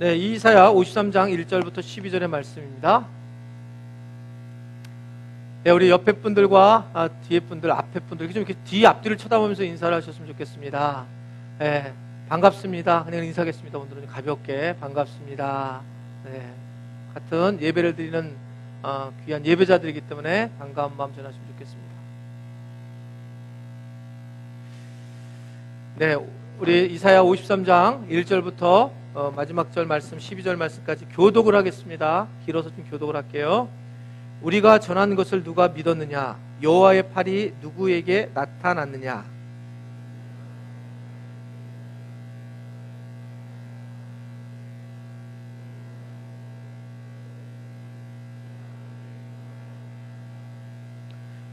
네, 이사야 53장 1절부터 12절의 말씀입니다. 네, 우리 옆에 분들과 뒤에 분들, 앞에 분들 좀 이렇게 뒤 앞뒤를 쳐다보면서 인사를 하셨으면 좋겠습니다. 네, 반갑습니다. 그냥 인사하겠습니다. 오늘은 가볍게 반갑습니다. 네, 같은 예배를 드리는 귀한 예배자들이기 때문에 반가운 마음 전하시면 좋겠습니다. 네, 우리 이사야 53장 1절부터 마지막 절 말씀 12절 말씀까지 교독을 하겠습니다. 길어서 좀 교독을 할게요. 우리가 전한 것을 누가 믿었느냐? 여호와의 팔이 누구에게 나타났느냐?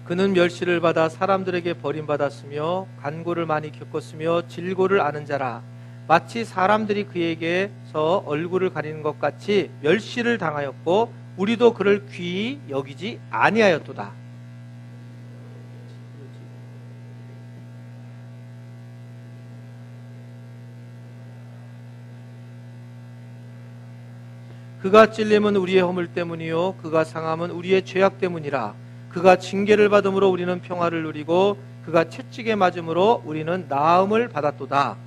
그는 멸시를 받아 사람들에게 버림받았으며 간고를 많이 겪었으며 질고를 아는 자라. 마치 사람들이 그에게서 얼굴을 가리는 것 같이 멸시를 당하였고 우리도 그를 귀히 여기지 아니하였도다. 그가 찔림은 우리의 허물 때문이요 그가 상함은 우리의 죄악 때문이라. 그가 징계를 받음으로 우리는 평화를 누리고 그가 채찍에 맞음으로 우리는 나음을 받았도다.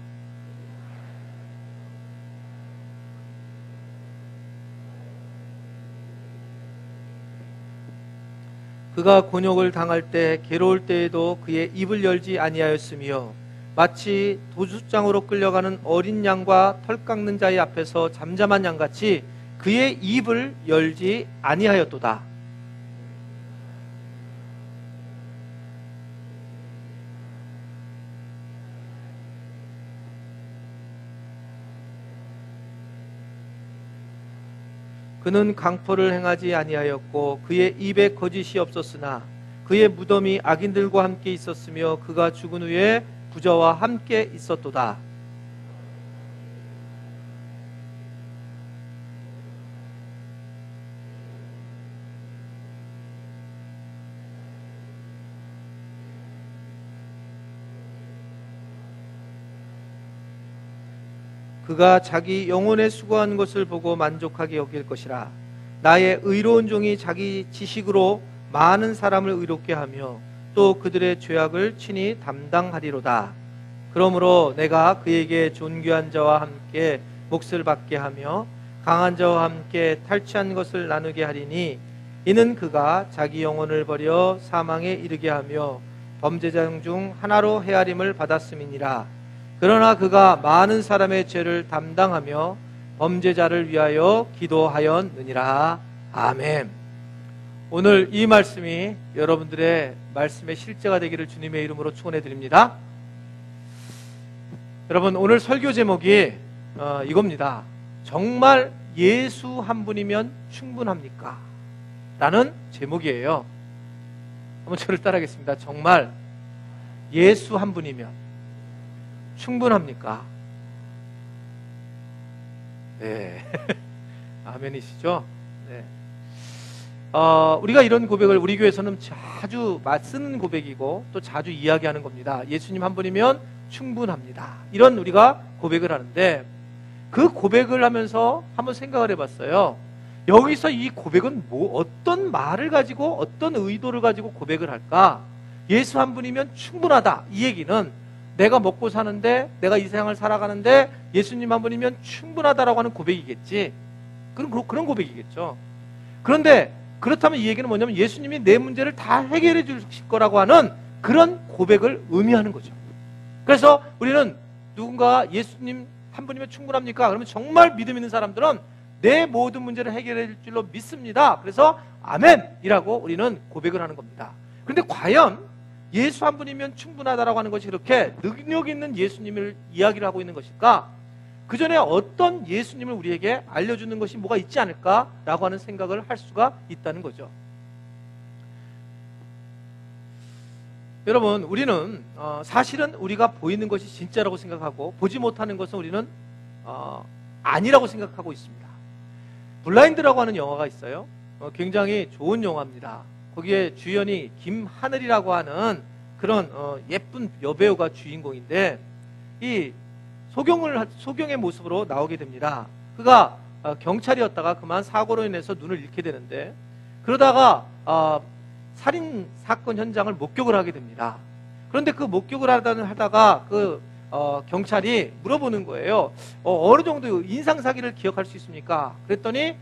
그가 곤욕을 당할 때 괴로울 때에도 그의 입을 열지 아니하였으며 마치 도수장으로 끌려가는 어린 양과 털 깎는 자의 앞에서 잠잠한 양같이 그의 입을 열지 아니하였도다. 그는 강포를 행하지 아니하였고 그의 입에 거짓이 없었으나 그의 무덤이 악인들과 함께 있었으며 그가 죽은 후에 부자와 함께 있었도다. 그가 자기 영혼에 수고한 것을 보고 만족하게 여길 것이라. 나의 의로운 종이 자기 지식으로 많은 사람을 의롭게 하며 또 그들의 죄악을 친히 담당하리로다. 그러므로 내가 그에게 존귀한 자와 함께 몫을 받게 하며 강한 자와 함께 탈취한 것을 나누게 하리니 이는 그가 자기 영혼을 버려 사망에 이르게 하며 범죄자 중 하나로 헤아림을 받았음이니라. 그러나 그가 많은 사람의 죄를 담당하며 범죄자를 위하여 기도하였느니라. 아멘. 오늘 이 말씀이 여러분들의 말씀의 실제가 되기를 주님의 이름으로 축원해 드립니다. 여러분, 오늘 설교 제목이 이겁니다. 정말 예수 한 분이면 충분합니까? 라는 제목이에요. 한번 저를 따라하겠습니다. 정말 예수 한 분이면 충분합니까? 네. 아멘이시죠? 네. 우리가 이런 고백을 우리 교회에서는 자주 쓰는 고백이고 또 자주 이야기하는 겁니다. 예수님 한 분이면 충분합니다. 이런 우리가 고백을 하는데 그 고백을 하면서 한번 생각을 해봤어요. 여기서 이 고백은 어떤 말을 가지고 어떤 의도를 가지고 고백을 할까? 예수 한 분이면 충분하다. 이 얘기는 내가 먹고 사는데 내가 이 세상을 살아가는데 예수님 한 분이면 충분하다라고 하는 고백이겠지. 그런 고백이겠죠. 그런데 그렇다면 이 얘기는 뭐냐면 예수님이 내 문제를 다 해결해 주실 거라고 하는 그런 고백을 의미하는 거죠. 그래서 우리는 누군가 예수님 한 분이면 충분합니까? 그러면 정말 믿음 있는 사람들은 내 모든 문제를 해결해 줄 줄로 믿습니다. 그래서 아멘이라고 우리는 고백을 하는 겁니다. 그런데 과연 예수 한 분이면 충분하다라고 하는 것이 그렇게 능력 있는 예수님을 이야기를 하고 있는 것일까? 그 전에 어떤 예수님을 우리에게 알려주는 것이 뭐가 있지 않을까라고 하는 생각을 할 수가 있다는 거죠. 여러분, 우리는 사실은 우리가 보이는 것이 진짜라고 생각하고 보지 못하는 것은 우리는 아니라고 생각하고 있습니다. 블라인드라고 하는 영화가 있어요. 굉장히 좋은 영화입니다. 거기에 주연이 김하늘이라고 하는 그런 예쁜 여배우가 주인공인데 이 소경의 모습으로 나오게 됩니다. 그가 경찰이었다가 그만 사고로 인해서 눈을 잃게 되는데, 그러다가 살인 사건 현장을 목격을 하게 됩니다. 그런데 그 목격을 하다가 경찰이 물어보는 거예요. 어느 정도 인상 사기를 기억할 수 있습니까? 그랬더니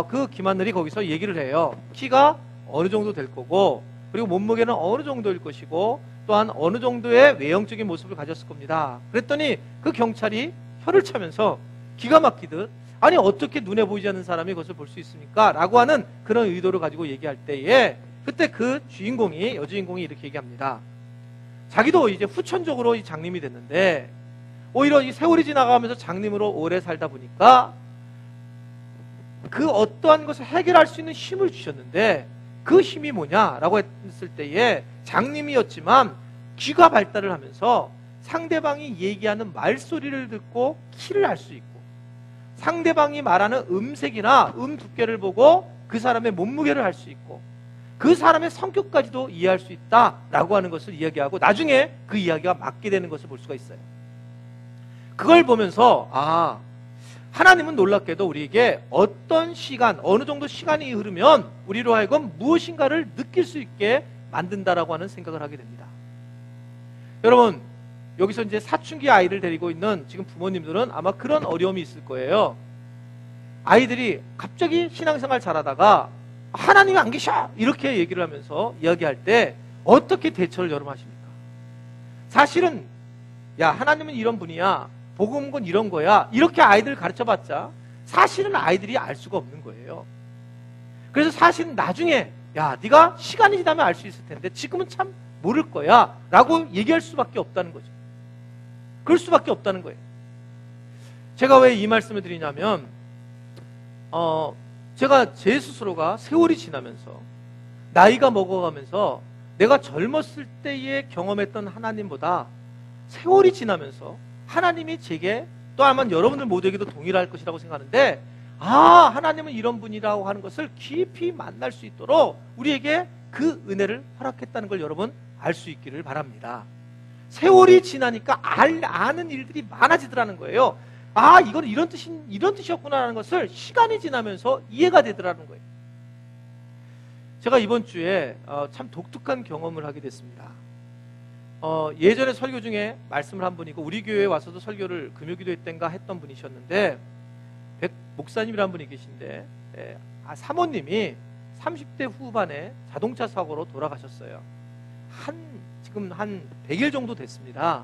그 김하늘이 거기서 얘기를 해요. 키가 어느 정도 될 거고, 그리고 몸무게는 어느 정도일 것이고, 또한 어느 정도의 외형적인 모습을 가졌을 겁니다. 그랬더니 그 경찰이 혀를 차면서 기가 막히듯, 아니 어떻게 눈에 보이지 않는 사람이 그것을 볼 수 있습니까? 라고 하는 그런 의도를 가지고 얘기할 때에, 그때 그 여주인공이 이렇게 얘기합니다. 자기도 이제 후천적으로 이 장님이 됐는데, 오히려 이 세월이 지나가면서 장님으로 오래 살다 보니까 그 어떠한 것을 해결할 수 있는 힘을 주셨는데, 그 힘이 뭐냐라고 했을 때에 장님이었지만 귀가 발달을 하면서 상대방이 얘기하는 말소리를 듣고 키를 알 수 있고, 상대방이 말하는 음색이나 두께를 보고 그 사람의 몸무게를 알 수 있고, 그 사람의 성격까지도 이해할 수 있다라고 하는 것을 이야기하고, 나중에 그 이야기가 맞게 되는 것을 볼 수가 있어요. 그걸 보면서 하나님은 놀랍게도 우리에게 어떤 시간, 어느 정도 시간이 흐르면 우리로 하여금 무엇인가를 느낄 수 있게 만든다라고 하는 생각을 하게 됩니다. 여러분, 여기서 이제 사춘기 아이를 데리고 있는 지금 부모님들은 아마 그런 어려움이 있을 거예요. 아이들이 갑자기 신앙생활 잘하다가 하나님이 안 계셔! 이렇게 얘기를 하면서 이야기할 때 어떻게 대처를 여러분 하십니까? 사실은 하나님은 이런 분이야, 복음은 이런 거야, 이렇게 아이들을 가르쳐봤자 사실은 아이들이 알 수가 없는 거예요. 그래서 사실은 나중에 네가 시간이 지나면 알 수 있을 텐데 지금은 참 모를 거야 라고 얘기할 수밖에 없다는 거죠. 그럴 수밖에 없다는 거예요. 제가 왜 이 말씀을 드리냐면, 제가 제 스스로가 세월이 지나면서 나이가 먹어가면서 내가 젊었을 때에 경험했던 하나님보다 세월이 지나면서 하나님이 제게, 또 아마 여러분들 모두에게도 동일할 것이라고 생각하는데, 하나님은 이런 분이라고 하는 것을 깊이 만날 수 있도록 우리에게 그 은혜를 허락했다는 걸 여러분 알 수 있기를 바랍니다. 세월이 지나니까 아는 일들이 많아지더라는 거예요. 이건 이런 뜻이었구나라는 것을 시간이 지나면서 이해가 되더라는 거예요. 제가 이번 주에 참 독특한 경험을 하게 됐습니다. 예전에 설교 중에 말씀을 한 분이고, 우리 교회에 와서도 설교를 금요기도회 땐가 했던 분이셨는데, 백 목사님이라는 분이 계신데, 사모님이 30대 후반에 자동차 사고로 돌아가셨어요. 지금 한 100일 정도 됐습니다.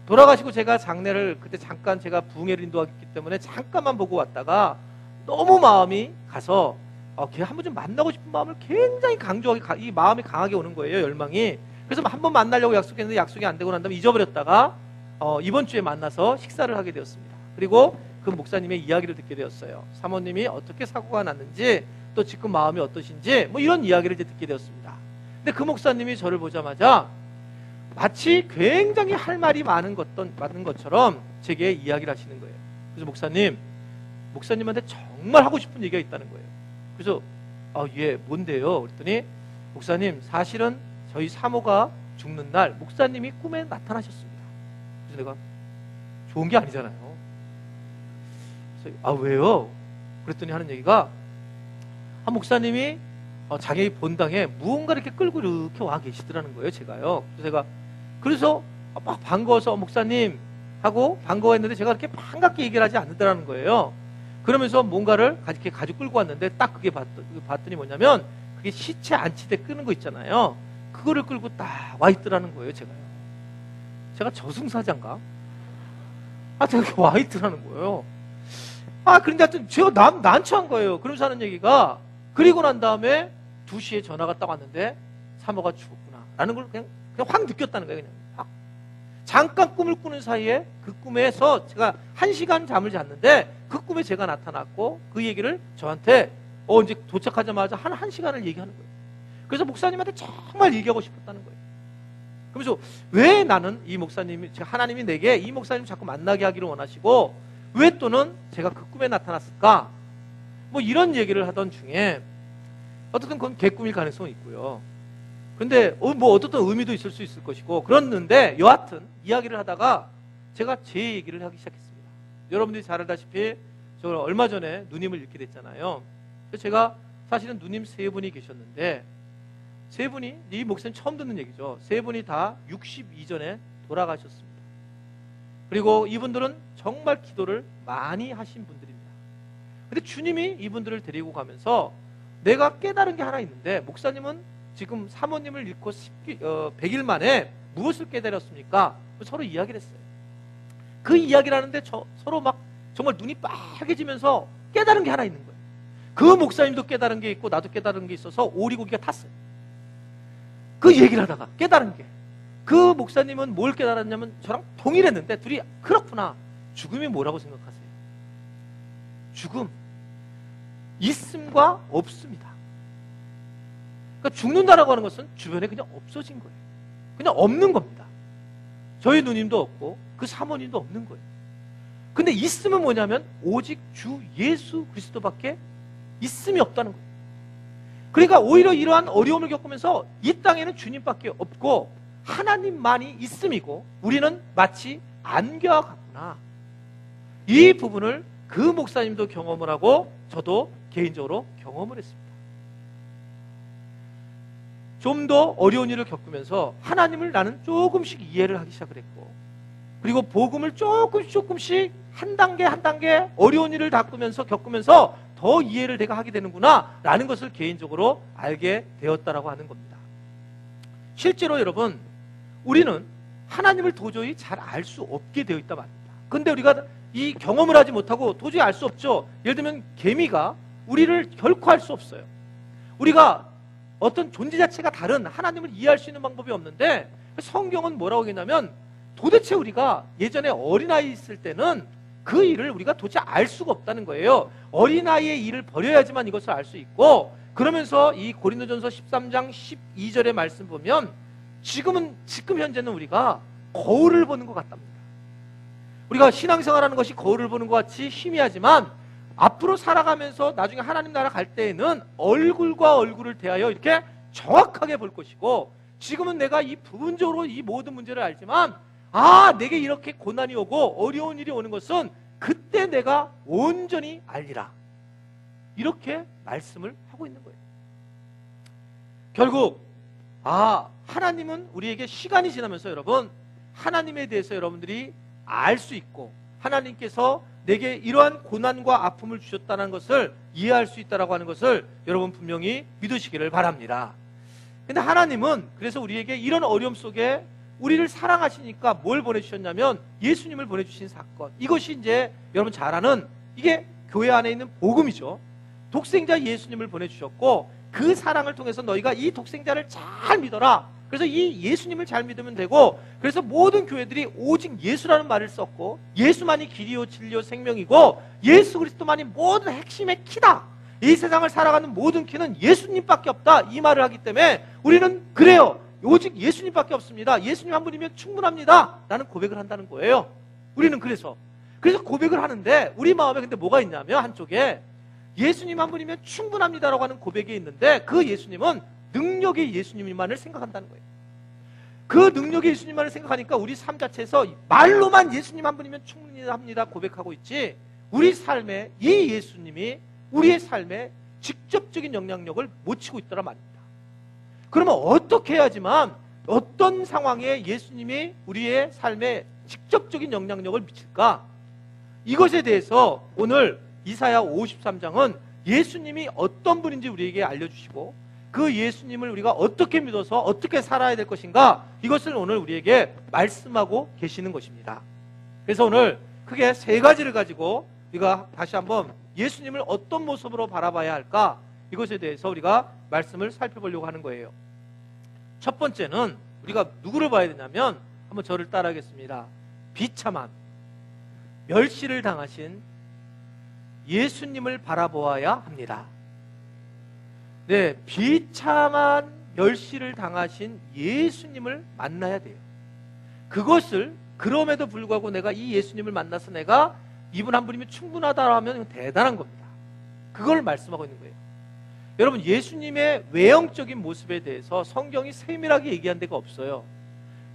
돌아가시고 제가 장례를 그때 잠깐 제가 부흥회를 인도했기 때문에 잠깐만 보고 왔다가 너무 마음이 가서 걔 한번 좀 만나고 싶은 마음을 굉장히 강조하게, 이 마음이 강하게 오는 거예요, 열망이. 그래서 한번 만나려고 약속했는데 약속이 안 되고 난 다음에 잊어버렸다가 이번 주에 만나서 식사를 하게 되었습니다. 그리고 그 목사님의 이야기를 듣게 되었어요. 사모님이 어떻게 사고가 났는지, 또 지금 마음이 어떠신지, 이런 이야기를 이제 듣게 되었습니다. 근데 그 목사님이 저를 보자마자 마치 굉장히 할 말이 많은 것처럼 제게 이야기를 하시는 거예요. 그래서 목사님한테 정말 하고 싶은 얘기가 있다는 거예요. 그래서 예, 뭔데요? 그랬더니, 목사님, 사실은 저희 사모가 죽는 날 목사님이 꿈에 나타나셨습니다. 그래서 내가, 좋은 게 아니잖아요. 그래서 왜요? 그랬더니 하는 얘기가, 목사님이 자기 본당에 무언가 이렇게 끌고 이렇게 와 계시더라는 거예요, 제가요. 그래서 막 반가워서 목사님 하고 반가워했는데, 제가 그렇게 반갑게 얘기를 하지 않는다는 거예요. 그러면서 뭔가를 이렇게 가지고 끌고 왔는데, 딱 그게 봤더니 뭐냐면, 그게 시체 안치대 끄는 거 있잖아요. 그거를 끌고 딱 와 있더라는 거예요, 제가 저승사자인가? 제가 이렇게 와 있더라는 거예요. 그런데 하여튼 제가 난처한 거예요. 그러면서 하는 얘기가, 그리고 난 다음에 2시에 전화가 딱 왔는데 사모가 죽었구나 라는 걸 그냥 확 느꼈다는 거예요. 그냥 확. 잠깐 꿈을 꾸는 사이에 그 꿈에서 제가 1시간 잠을 잤는데, 그 꿈에 제가 나타났고, 그 얘기를 저한테 이제 도착하자마자 한 1시간을 얘기하는 거예요. 그래서 목사님한테 정말 얘기하고 싶었다는 거예요. 그러면서 왜 나는 하나님이 내게 이 목사님 자꾸 만나게 하기를 원하시고, 왜 또는 제가 그 꿈에 나타났을까? 이런 얘기를 하던 중에, 어쨌든 그건 개꿈일 가능성이 있고요. 근데 어떤 의미도 있을 수 있을 것이고, 그랬는데 여하튼 이야기를 하다가 제가 제 얘기를 하기 시작했습니다. 여러분들이 잘 알다시피 저 얼마 전에 누님을 잃게 됐잖아요. 그래서 제가 사실은 누님 세 분이 계셨는데, 세 분이, 이 목사님 처음 듣는 얘기죠. 세 분이 다 62전에 돌아가셨습니다. 그리고 이분들은 정말 기도를 많이 하신 분들입니다. 근데 주님이 이분들을 데리고 가면서 내가 깨달은 게 하나 있는데, 목사님은 지금 사모님을 잃고 100일 만에 무엇을 깨달았습니까? 서로 이야기를 했어요. 그 이야기를 하는데 서로 막 정말 눈이 빨개지면서 깨달은 게 하나 있는 거예요. 그 목사님도 깨달은 게 있고 나도 깨달은 게 있어서 오리고기가 탔어요. 그 얘기를 하다가 깨달은 게, 그 목사님은 뭘 깨달았냐면 저랑 동일했는데 둘이 그렇구나. 죽음이 뭐라고 생각하세요? 죽음, 있음과 없습니다. 그러니까 죽는다라고 하는 것은 주변에 그냥 없어진 거예요. 그냥 없는 겁니다. 저희 누님도 없고 그 사모님도 없는 거예요. 근데 있음은 뭐냐면 오직 주 예수 그리스도밖에 있음이 없다는 거예요. 그러니까 오히려 이러한 어려움을 겪으면서 이 땅에는 주님밖에 없고 하나님만이 있음이고 우리는 마치 안개와 같구나. 이 부분을 그 목사님도 경험을 하고 저도 개인적으로 경험을 했습니다. 좀 더 어려운 일을 겪으면서 하나님을 나는 조금씩 이해를 하기 시작을 했고, 그리고 복음을 조금씩 한 단계 어려운 일을 겪으면서 더 이해를 내가 하게 되는구나 라는 것을 개인적으로 알게 되었다라고 하는 겁니다. 실제로 여러분, 우리는 하나님을 도저히 잘 알 수 없게 되어 있단 말입니다. 근데 우리가 이 경험을 하지 못하고 도저히 알 수 없죠. 예를 들면 개미가 우리를 결코 알 수 없어요. 우리가 어떤 존재 자체가 다른 하나님을 이해할 수 있는 방법이 없는데, 성경은 뭐라고 하겠냐면 도대체 우리가 예전에 어린아이 있을 때는 그 일을 우리가 도대체 알 수가 없다는 거예요. 어린아이의 일을 버려야지만 이것을 알 수 있고, 그러면서 이 고린도전서 13장 12절의 말씀 보면 지금 현재는 우리가 거울을 보는 것 같답니다. 우리가 신앙생활하는 것이 거울을 보는 것 같이 희미하지만 앞으로 살아가면서 나중에 하나님 나라 갈 때에는 얼굴과 얼굴을 대하여 이렇게 정확하게 볼 것이고, 지금은 내가 이 부분적으로 이 모든 문제를 알지만 내게 이렇게 고난이 오고 어려운 일이 오는 것은 그때 내가 온전히 알리라, 이렇게 말씀을 하고 있는 거예요. 결국 하나님은 우리에게 시간이 지나면서 여러분, 하나님에 대해서 여러분들이 알 수 있고 하나님께서 내게 이러한 고난과 아픔을 주셨다는 것을 이해할 수 있다는 것을 여러분 분명히 믿으시기를 바랍니다. 근데 하나님은 그래서 우리에게 이런 어려움 속에 우리를 사랑하시니까 뭘 보내주셨냐면 예수님을 보내주신 사건, 이것이 이제 여러분 잘 아는 이게 교회 안에 있는 복음이죠. 독생자 예수님을 보내주셨고 그 사랑을 통해서 너희가 이 독생자를 잘 믿어라. 그래서 이 예수님을 잘 믿으면 되고, 그래서 모든 교회들이 오직 예수라는 말을 썼고, 예수만이 길이요 진리요 생명이고 예수 그리스도만이 모든 핵심의 키다. 이 세상을 살아가는 모든 키는 예수님밖에 없다, 이 말을 하기 때문에 우리는 그래요, 오직 예수님밖에 없습니다, 예수님 한 분이면 충분합니다 라는 고백을 한다는 거예요. 우리는 그래서 고백을 하는데 우리 마음에 근데 뭐가 있냐면 한쪽에 예수님 한 분이면 충분합니다라고 하는 고백이 있는데, 그 예수님은 능력의 예수님만을 생각한다는 거예요. 그 능력의 예수님만을 생각하니까 우리 삶 자체에서 말로만 예수님 한 분이면 충분합니다 고백하고 있지, 우리 삶에 이 예수님이 우리의 삶에 직접적인 영향력을 못 치고 있더란 말입니다. 그러면 어떻게 해야지만 어떤 상황에 예수님이 우리의 삶에 직접적인 영향력을 미칠까? 이것에 대해서 오늘 이사야 53장은 예수님이 어떤 분인지 우리에게 알려주시고, 그 예수님을 우리가 어떻게 믿어서 어떻게 살아야 될 것인가, 이것을 오늘 우리에게 말씀하고 계시는 것입니다. 그래서 오늘 크게 세 가지를 가지고 우리가 다시 한번 예수님을 어떤 모습으로 바라봐야 할까, 이것에 대해서 우리가 말씀을 살펴보려고 하는 거예요. 첫 번째는 우리가 누구를 봐야 되냐면, 한번 저를 따라하겠습니다. 비참한 멸시를 당하신 예수님을 바라보아야 합니다. 네, 비참한 멸시를 당하신 예수님을 만나야 돼요. 그것을, 그럼에도 불구하고 내가 이 예수님을 만나서 내가 이분 한 분이면 충분하다 하면 대단한 겁니다. 그걸 말씀하고 있는 거예요. 여러분, 예수님의 외형적인 모습에 대해서 성경이 세밀하게 얘기한 데가 없어요.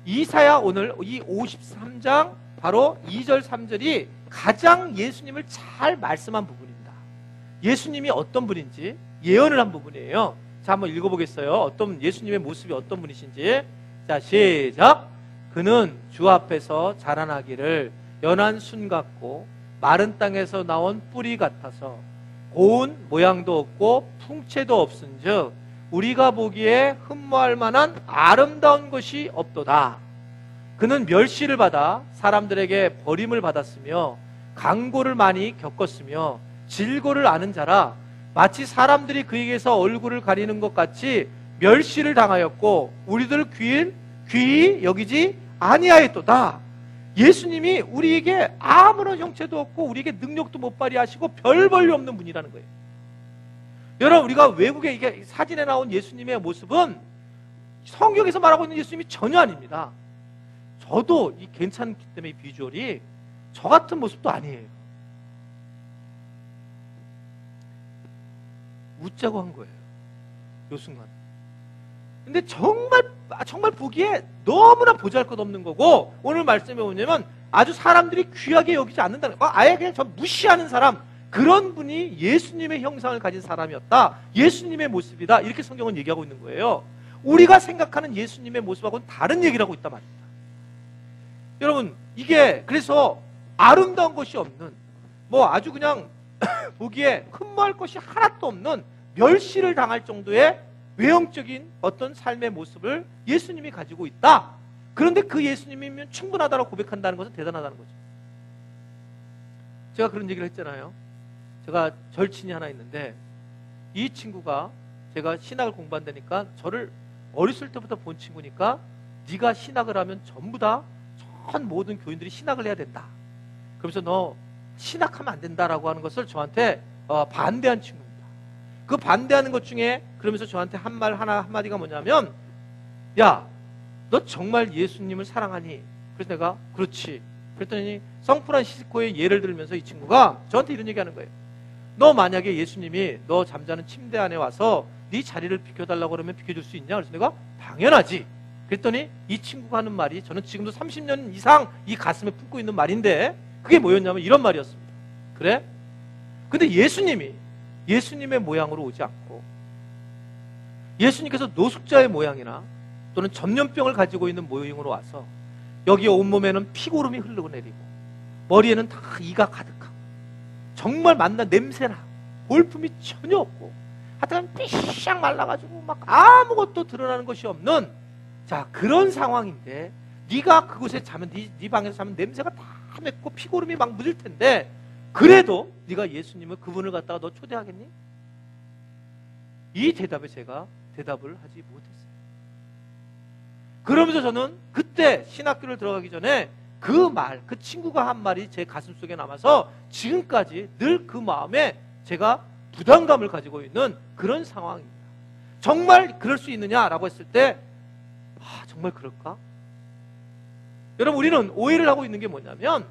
이사야 오늘 이 53장 바로 2절 3절이 가장 예수님을 잘 말씀한 부분입니다. 예수님이 어떤 분인지 예언을 한 부분이에요. 자, 한번 읽어보겠어요. 어떤 예수님의 모습이 어떤 분이신지. 자, 시작. 그는 주 앞에서 자라나기를 연한 순 같고 마른 땅에서 나온 뿌리 같아서 고운 모양도 없고 풍채도 없은즉 우리가 보기에 흠모할 만한 아름다운 것이 없도다. 그는 멸시를 받아 사람들에게 버림을 받았으며 강고를 많이 겪었으며 질고를 아는 자라 마치 사람들이 그에게서 얼굴을 가리는 것 같이 멸시를 당하였고 우리들 귀히 여기지 아니하였도다. 예수님이 우리에게 아무런 형체도 없고 우리에게 능력도 못 발휘하시고 별 볼일 없는 분이라는 거예요. 여러분, 우리가 외국에 이게 사진에 나온 예수님의 모습은 성경에서 말하고 있는 예수님이 전혀 아닙니다. 저도 이 괜찮기 때문에 이 비주얼이 저 같은 모습도 아니에요. 웃자고 한 거예요, 요 순간. 근데 정말 보기에 너무나 보잘것없는 거고, 오늘 말씀에 뭐냐면 아주 사람들이 귀하게 여기지 않는다는 거, 아예 그냥 저 무시하는 사람, 그런 분이 예수님의 형상을 가진 사람이었다, 예수님의 모습이다, 이렇게 성경은 얘기하고 있는 거예요. 우리가 생각하는 예수님의 모습하고는 다른 얘기를 하고 있단 말입니다. 여러분, 이게 그래서 아름다운 것이 없는, 뭐 아주 그냥 보기에 흠모할 것이 하나도 없는, 멸시를 당할 정도의 외형적인 어떤 삶의 모습을 예수님이 가지고 있다. 그런데 그 예수님이면 충분하다고 고백한다는 것은 대단하다는 거죠. 제가 그런 얘기를 했잖아요. 제가 절친이 하나 있는데 이 친구가, 제가 신학을 공부한다니까 저를 어렸을 때부터 본 친구니까 네가 신학을 하면 전부 다 전 모든 교인들이 신학을 해야 된다. 그러면서 너 신학하면 안 된다라고 하는 것을 저한테 반대한 친구입니다. 그 반대하는 것 중에 그러면서 저한테 한 말 한마디가 뭐냐면, 야, 너 정말 예수님을 사랑하니? 그래서 내가 그렇지. 그랬더니 성프란시스코의 예를 들면서 이 친구가 저한테 이런 얘기하는 거예요. 너 만약에 예수님이 너 잠자는 침대 안에 와서 네 자리를 비켜달라고 그러면 비켜줄 수 있냐? 그래서 내가 당연하지. 그랬더니 이 친구가 하는 말이, 저는 지금도 30년 이상 이 가슴에 품고 있는 말인데, 그게 뭐였냐면 이런 말이었습니다. 그래? 근데 예수님의 모양으로 오지 않고 예수님께서 노숙자의 모양이나 또는 전염병을 가지고 있는 모형으로 와서 여기 온몸에는 피고름이 흐르고 내리고 머리에는 다 이가 가득하고 정말 만나 냄새나 볼품이 전혀 없고 하여튼 삐샥 말라가지고 막 아무것도 드러나는 것이 없는, 자, 그런 상황인데 네가 그곳에 자면 네 방에서 자면 냄새가 다 맺고 피고름이 막 묻을 텐데 그래도 네가 예수님을, 그분을 갖다가 너 초대하겠니? 이 대답에 제가 대답을 하지 못했어요. 그러면서 저는 그때 신학교를 들어가기 전에 그 친구가 한 말이 제 가슴 속에 남아서 지금까지 늘 그 마음에 제가 부담감을 가지고 있는 그런 상황입니다. 정말 그럴 수 있느냐라고 했을 때, 정말 그럴까? 여러분, 우리는 오해를 하고 있는 게 뭐냐면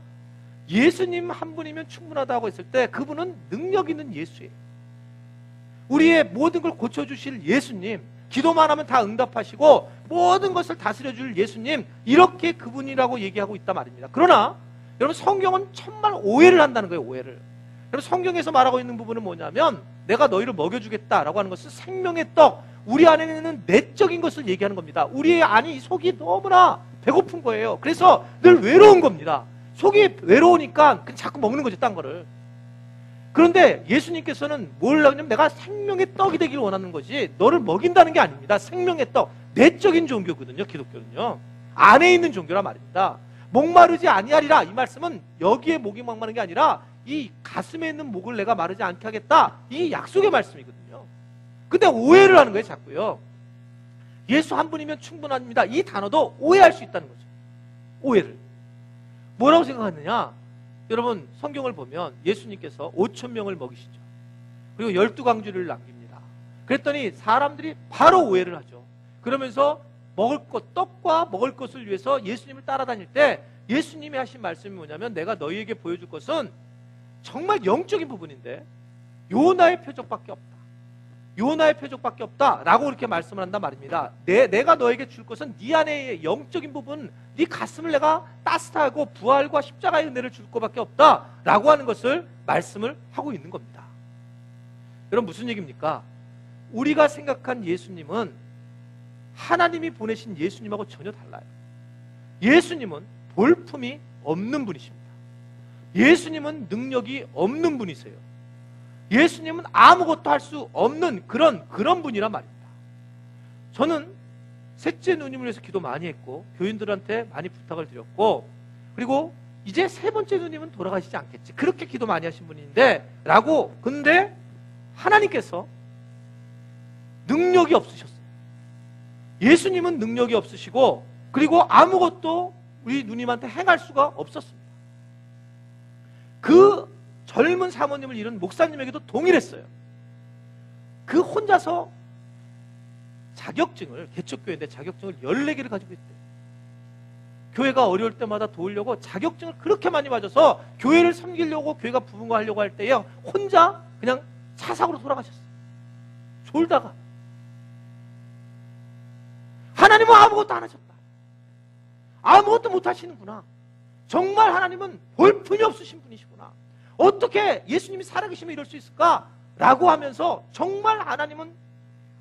예수님 한 분이면 충분하다고 했을 때 그분은 능력 있는 예수예요. 우리의 모든 걸 고쳐주실 예수님, 기도만 하면 다 응답하시고 모든 것을 다스려줄 예수님, 이렇게 그분이라고 얘기하고 있단 말입니다. 그러나 여러분, 성경은 정말 오해를 한다는 거예요. 오해를. 여러분, 성경에서 말하고 있는 부분은 뭐냐면 내가 너희를 먹여주겠다라고 하는 것은 생명의 떡, 우리 안에는 내적인 것을 얘기하는 겁니다. 우리의 안이, 속이 너무나 배고픈 거예요. 그래서 늘 외로운 겁니다. 속이 외로우니까 그냥 자꾸 먹는 거죠, 딴 거를. 그런데 예수님께서는 뭘 하냐면 내가 생명의 떡이 되길 원하는 거지 너를 먹인다는 게 아닙니다. 생명의 떡, 내적인 종교거든요, 기독교는요. 안에 있는 종교란 말입니다. 목마르지 아니하리라, 이 말씀은 여기에 목이 목마른 게 아니라 이 가슴에 있는 목을 내가 마르지 않게 하겠다, 이 약속의 말씀이거든요. 근데 오해를 하는 거예요, 자꾸요. 예수 한 분이면 충분합니다, 이 단어도 오해할 수 있다는 거죠. 오해를. 뭐라고 생각하느냐? 여러분, 성경을 보면 예수님께서 5,000명을 먹이시죠. 그리고 12강주를 남깁니다. 그랬더니 사람들이 바로 오해를 하죠. 그러면서 먹을 것, 떡과 먹을 것을 위해서 예수님을 따라다닐 때 예수님이 하신 말씀이 뭐냐면, 내가 너희에게 보여줄 것은 정말 영적인 부분인데 요나의 표적밖에 없다. 요나의 표적밖에 없다 라고 그렇게 말씀을 한단 말입니다. 내가 너에게 줄 것은 네 안의 영적인 부분, 네 가슴을 내가 따뜻하고 부활과 십자가의 은혜를 줄 것밖에 없다 라고 하는 것을 말씀을 하고 있는 겁니다. 여러분, 무슨 얘기입니까? 우리가 생각한 예수님은 하나님이 보내신 예수님하고 전혀 달라요. 예수님은 볼품이 없는 분이십니다. 예수님은 능력이 없는 분이세요. 예수님은 아무것도 할 수 없는 그런 분이란 말입니다. 저는 셋째 누님을 위해서 기도 많이 했고 교인들한테 많이 부탁을 드렸고, 그리고 이제 세 번째 누님은 돌아가시지 않겠지, 그렇게 기도 많이 하신 분인데 라고. 근데 하나님께서 능력이 없으셨어요. 예수님은 능력이 없으시고, 그리고 아무것도 우리 누님한테 행할 수가 없었습니다. 그 젊은 사모님을 잃은 목사님에게도 동일했어요. 그 혼자서 자격증을, 개척교회인데 자격증을 14개를 가지고 있대요. 교회가 어려울 때마다 도우려고 자격증을 그렇게 많이 맞아서 교회를 섬기려고, 교회가 부흥하려고 할 때에 혼자 그냥 차삭으로 돌아가셨어요. 졸다가. 하나님은 아무것도 안 하셨다. 아무것도 못 하시는구나. 정말 하나님은 볼품이 없으신 분이시구나. 어떻게 예수님이 살아계시면 이럴 수 있을까? 라고 하면서 정말 하나님은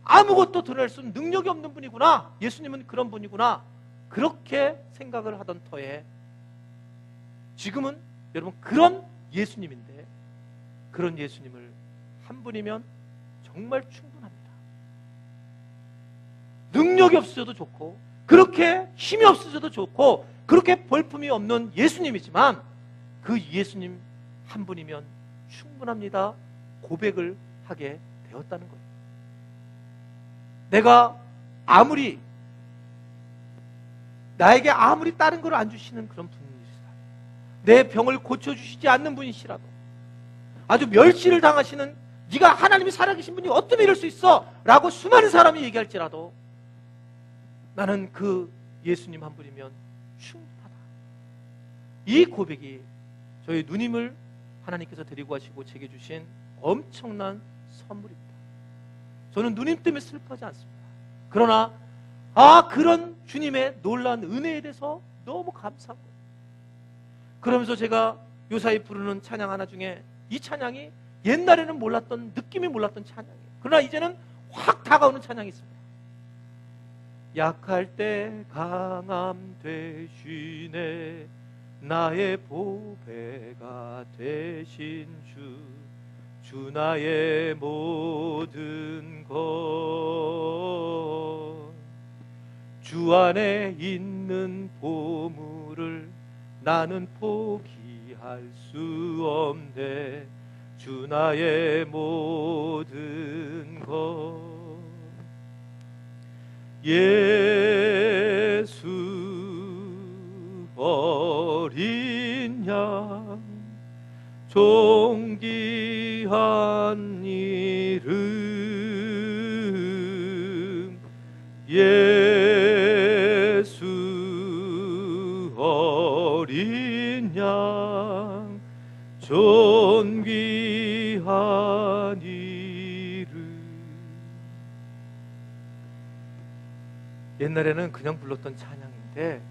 아무것도 드러낼 수 없는 능력이 없는 분이구나. 예수님은 그런 분이구나. 그렇게 생각을 하던 터에 지금은 여러분 그런 예수님인데, 그런 예수님을 한 분이면 정말 충분합니다. 능력이 없어져도 좋고, 그렇게 힘이 없어져도 좋고, 그렇게 볼품이 없는 예수님이지만 그 예수님 한 분이면 충분합니다. 고백을 하게 되었다는 거예요. 내가 나에게 아무리 다른 걸 안 주시는 그런 분이시다, 내 병을 고쳐주시지 않는 분이시라도, 아주 멸시를 당하시는, 네가 하나님이 살아계신 분이 어떻게 이럴 수 있어? 라고 수많은 사람이 얘기할지라도 나는 그 예수님 한 분이면 충분하다. 이 고백이 저희 누님을 하나님께서 데리고 가시고 제게 주신 엄청난 선물입니다. 저는 누님 때문에 슬퍼하지 않습니다. 그러나 그런 주님의 놀라운 은혜에 대해서 너무 감사한 거예요. 그러면서 제가 요사이 부르는 찬양 하나 중에, 이 찬양이 옛날에는 몰랐던, 느낌이 몰랐던 찬양이에요. 그러나 이제는 확 다가오는 찬양이 있습니다. 약할 때 강함 되시네, 나의 보배가 되신 주 나의 모든 것, 주 안에 있는 보물을 나는 포기할 수 없네, 주 나의 모든 것. 예수 어린 양 존귀한 이름, 예수 어린 양 존귀한 이름. 옛날에는 그냥 불렀던 찬양인데,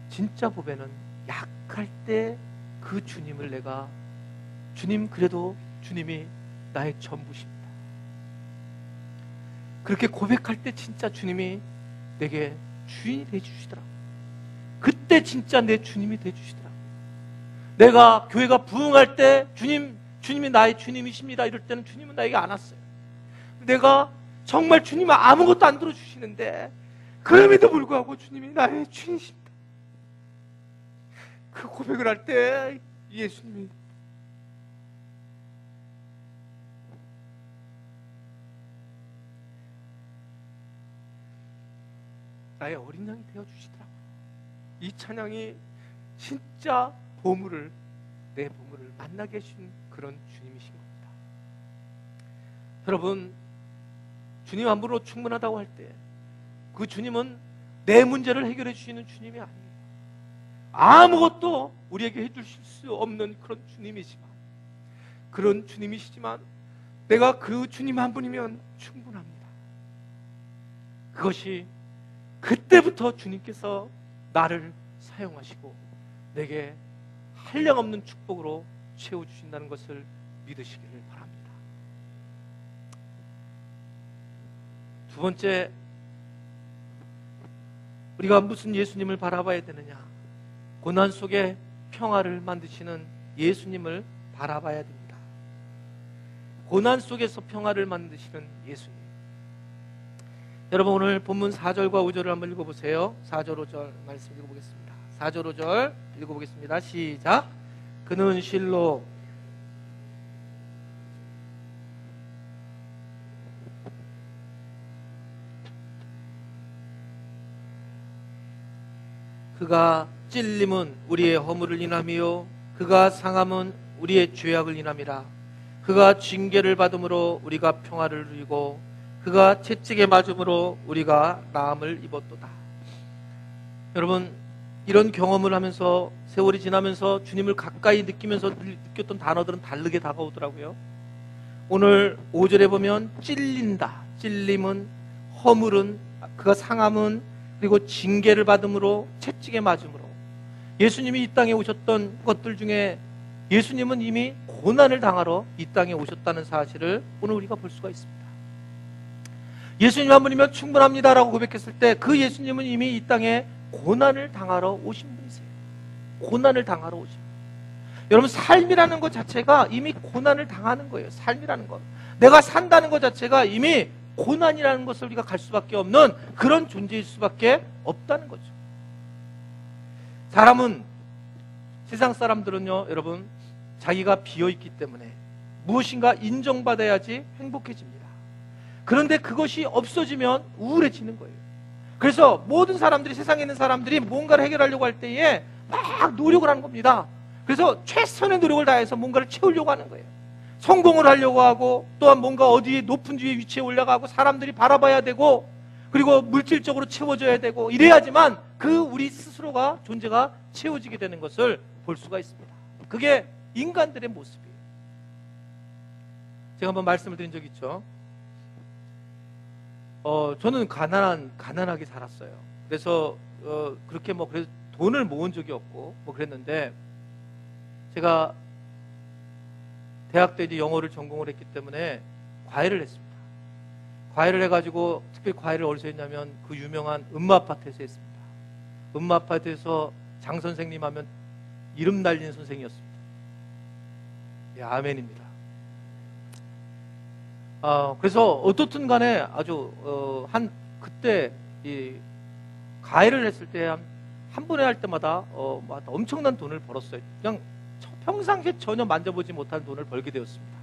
진짜 보배는 약할 때 그 주님을 주님, 그래도 주님이 나의 전부십니다. 그렇게 고백할 때 진짜 주님이 내게 주인이 되어주시더라고요. 그때 진짜 내 주님이 되어주시더라고요. 내가 교회가 부흥할 때 주님이 나의 주님이십니다 이럴 때는 주님은 나에게 안 왔어요. 내가 정말 주님은 아무것도 안 들어주시는데 그럼에도 불구하고 주님이 나의 주인이십니다. 그 고백을 할 때 예수님이 나의 어린 양이 되어주시더라고요. 이 찬양이 진짜 내 보물을 만나게 해주신 그런 주님이신 겁니다. 여러분, 주님 한 분으로 충분하다고 할 때 그 주님은 내 문제를 해결해 주시는 주님이 아니에요. 아무것도 우리에게 해주실 수 없는 그런 주님이지만, 내가 그 주님 한 분이면 충분합니다. 그것이 그때부터 주님께서 나를 사용하시고 내게 한량없는 축복으로 채워주신다는 것을 믿으시기를 바랍니다. 두 번째, 우리가 무슨 예수님을 바라봐야 되느냐? 고난 속에 평화를 만드시는 예수님을 바라봐야 됩니다. 고난 속에서 평화를 만드시는 예수님. 여러분, 오늘 본문 4절과 5절을 한번 읽어보세요. 4절 5절 말씀 읽어보겠습니다. 4절 5절 읽어보겠습니다. 시작. 그는 실로 그가 찔림은 우리의 허물을 인함이요 그가 상함은 우리의 죄악을 인함이라. 그가 징계를 받음으로 우리가 평화를 누리고 그가 채찍에 맞음으로 우리가 나음을 입었도다. 여러분, 이런 경험을 하면서 세월이 지나면서 주님을 가까이 느끼면서 느꼈던 단어들은 다르게 다가오더라고요. 오늘 5절에 보면 찔린다, 찔림은, 허물은, 그가 상함은, 그리고 징계를 받음으로, 채찍에 맞음으로. 예수님이 이 땅에 오셨던 것들 중에 예수님은 이미 고난을 당하러 이 땅에 오셨다는 사실을 오늘 우리가 볼 수가 있습니다. 예수님 한 분이면 충분합니다라고 고백했을 때 그 예수님은 이미 이 땅에 고난을 당하러 오신 분이세요. 고난을 당하러 오신 분. 여러분, 삶이라는 것 자체가 이미 고난을 당하는 거예요. 삶이라는 것. 내가 산다는 것 자체가 이미 고난이라는 것을 우리가 갈 수밖에 없는 그런 존재일 수밖에 없다는 거죠. 사람은, 세상 사람들은요, 여러분, 자기가 비어있기 때문에 무엇인가 인정받아야지 행복해집니다. 그런데 그것이 없어지면 우울해지는 거예요. 그래서 모든 사람들이, 세상에 있는 사람들이 뭔가를 해결하려고 할 때에 막 노력을 하는 겁니다. 그래서 최선의 노력을 다해서 뭔가를 채우려고 하는 거예요. 성공을 하려고 하고, 또한 뭔가 어디에 높은 위치에 올라가고 사람들이 바라봐야 되고, 그리고 물질적으로 채워져야 되고, 이래야지만 그 우리 스스로가, 존재가 채워지게 되는 것을 볼 수가 있습니다. 그게 인간들의 모습이에요. 제가 한번 말씀을 드린 적이 있죠. 저는 가난하게 살았어요. 그래서 그렇게 그래서 돈을 모은 적이 없고 그랬는데, 제가 대학 때 이제 영어를 전공을 했기 때문에 과외를 했습니다. 과외를 해가지고, 특별히 과외를 어디서 했냐면 그 유명한 음마아파트에서 했습니다. 음마아파트에서 장 선생님 하면 이름 날린 선생이었습니다. 예, 아멘입니다. 그래서 어떻든 간에 아주 그때 이 과외를 했을 때 한 번에 할 때마다 엄청난 돈을 벌었어요. 그냥 평상시에 전혀 만져보지 못한 돈을 벌게 되었습니다.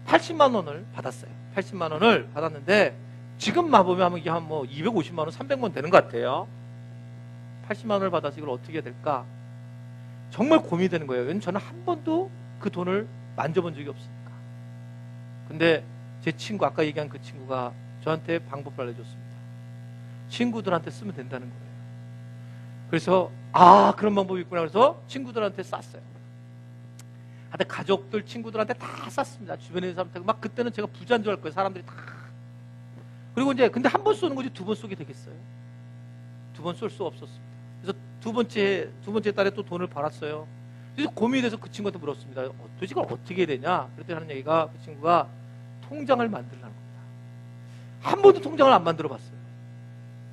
80만 원을 받았어요. 80만 원을 받았는데 지금 보면 이게 한 250만 원, 300만 원 되는 것 같아요. 80만 원을 받아서 이걸 어떻게 해야 될까? 정말 고민이 되는 거예요. 왜냐면 저는 한 번도 그 돈을 만져본 적이 없으니까. 근데 제 친구, 아까 얘기한 그 친구가 저한테 방법을 알려줬습니다. 친구들한테 쓰면 된다는 거예요. 그래서 그런 방법이 있구나. 그래서 친구들한테 쌌어요. 하여튼 가족들, 친구들한테 다 쌌습니다. 주변에 있는 사람한테. 막 그때는 제가 부자인 줄 알 거예요. 사람들이 다. 그리고 이제 근데 한 번 쏘는 거지 두 번 쏘게 되겠어요? 두 번 쏠 수 없었습니다. 그래서 두 번째 달에 또 돈을 벌었어요. 그래서 고민이 돼서 그 친구한테 물었습니다. 도대체 이걸 어떻게 해야 되냐? 그랬더니 하는 얘기가, 그 친구가 통장을 만들라는 겁니다. 한 번도 통장을 안 만들어 봤어요.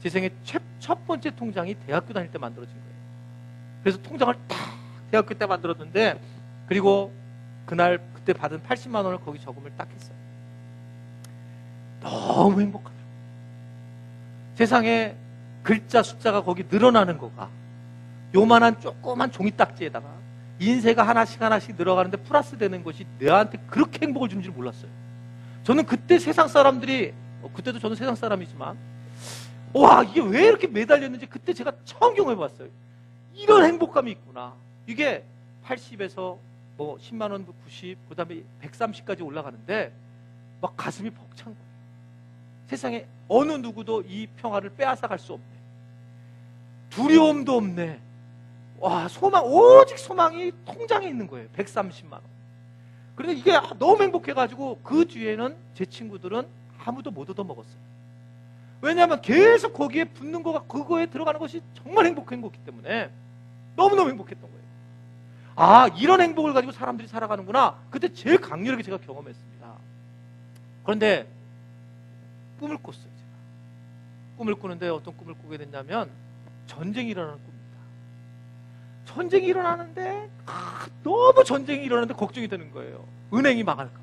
제 생애 첫 번째 통장이 대학교 다닐 때 만들어진 거예요. 그래서 통장을 딱 대학교 때 만들었는데, 그리고 그때 받은 80만 원을 거기 저금을 딱 했어요. 너무 행복하더라고요. 세상에 글자 숫자가 거기 늘어나는 거가 요만한 조그만 종이 딱지에다가 인쇄가 하나씩 늘어가는데 플러스 되는 것이 내한테 그렇게 행복을 주는 줄 몰랐어요. 저는 그때 세상 사람들이, 그때도 저는 세상 사람이지만, 와, 이게 왜 이렇게 매달렸는지 그때 제가 처음 경험해봤어요. 이런 행복감이 있구나. 이게 80에서 10만 원, 90, 그 다음에 130까지 올라가는데 막 가슴이 벅찬 거예요. 세상에 어느 누구도 이 평화를 빼앗아 갈 수 없네. 두려움도 없네. 와, 오직 소망이 통장에 있는 거예요. 130만 원. 그런데 이게 너무 행복해가지고 그 뒤에는 제 친구들은 아무도 못 얻어먹었어요. 왜냐하면 계속 거기에 붙는 거가, 그거에 들어가는 것이 정말 행복했기 때문에 너무너무 행복했던 거예요. 아, 이런 행복을 가지고 사람들이 살아가는구나. 그때 제일 강렬하게 제가 경험했습니다. 그런데 꿈을 꿨어요. 제가 꿈을 꾸는데 어떤 꿈을 꾸게 됐냐면 전쟁이 일어나는 꿈입니다. 전쟁이 일어나는데 너무 전쟁이 일어나는데 걱정이 되는 거예요. 은행이 망할까